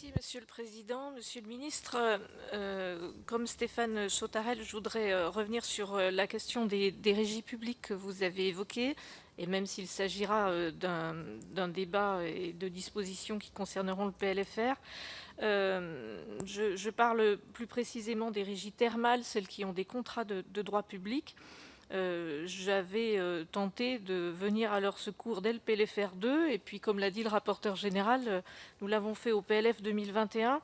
Merci, Monsieur le Président. Monsieur le Ministre, comme Stéphane Chautarel, je voudrais revenir sur la question des régies publiques que vous avez évoquées. Et même s'il s'agira d'un débat et de dispositions qui concerneront le PLFR, je parle plus précisément des régies thermales, celles qui ont des contrats de droit public. J'avais tenté de venir à leur secours dès le PLFR 2, et puis comme l'a dit le rapporteur général, nous l'avons fait au PLF 2021.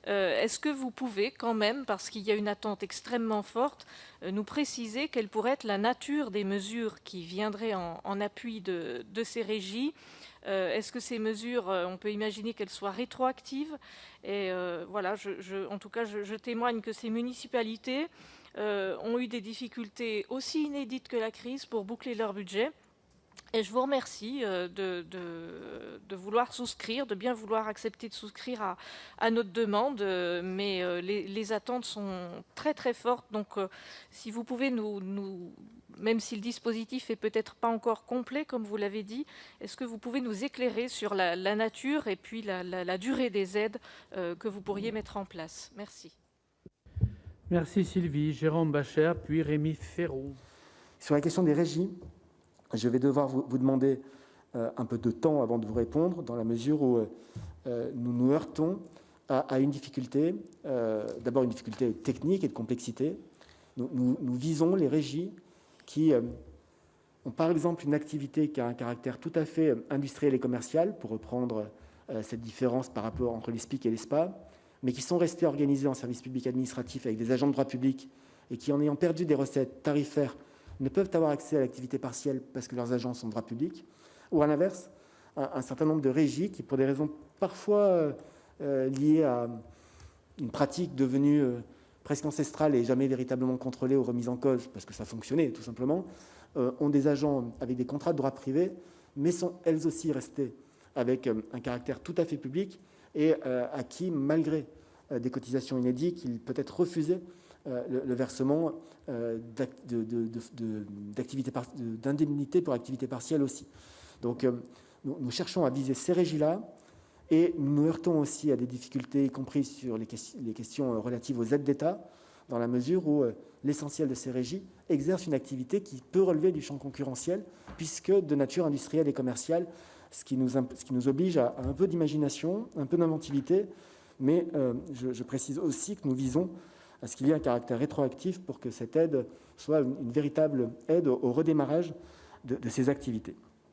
Est-ce que vous pouvez quand même, parce qu'il y a une attente extrêmement forte, nous préciser quelle pourrait être la nature des mesures qui viendraient en appui de ces régies? Est-ce que ces mesures, on peut imaginer qu'elles soient rétroactives? Et voilà, en tout cas, je témoigne que ces municipalités ont eu des difficultés aussi inédites que la crise pour boucler leur budget. Et je vous remercie de vouloir souscrire, de bien vouloir accepter de souscrire à notre demande, mais les attentes sont très très fortes. Donc si vous pouvez même si le dispositif est peut-être pas encore complet, comme vous l'avez dit, est-ce que vous pouvez nous éclairer sur la nature et puis la durée des aides que vous pourriez mettre en place? Merci. Merci Sylvie. Jérôme Bascher, puis Rémi Féraud. Sur la question des régies, je vais devoir vous demander un peu de temps avant de vous répondre, dans la mesure où nous nous heurtons à une difficulté, d'abord une difficulté technique et de complexité. Nous visons les régies qui ont par exemple une activité qui a un caractère tout à fait industriel et commercial, pour reprendre cette différence par rapport entre les SPIC et les SPA, mais qui sont restés organisés en service public administratif avec des agents de droit public et qui, en ayant perdu des recettes tarifaires, ne peuvent avoir accès à l'activité partielle parce que leurs agents sont de droit public, ou à l'inverse, un certain nombre de régies qui, pour des raisons parfois liées à une pratique devenue presque ancestrale et jamais véritablement contrôlée ou remise en cause, parce que ça fonctionnait tout simplement, ont des agents avec des contrats de droit privé, mais sont elles aussi restées avec un caractère tout à fait public et à qui, malgré des cotisations inédites, il peut être refusé le versement d'indemnités pour activité partielle aussi. Donc nous cherchons à viser ces régies-là et nous nous heurtons aussi à des difficultés, y compris sur les questions relatives aux aides d'État, dans la mesure où l'essentiel de ces régies exerce une activité qui peut relever du champ concurrentiel, puisque de nature industrielle et commerciale, ce qui nous oblige à un peu d'imagination, un peu d'inventivité, mais je précise aussi que nous visons à ce qu'il y ait un caractère rétroactif pour que cette aide soit une véritable aide au redémarrage de ces activités.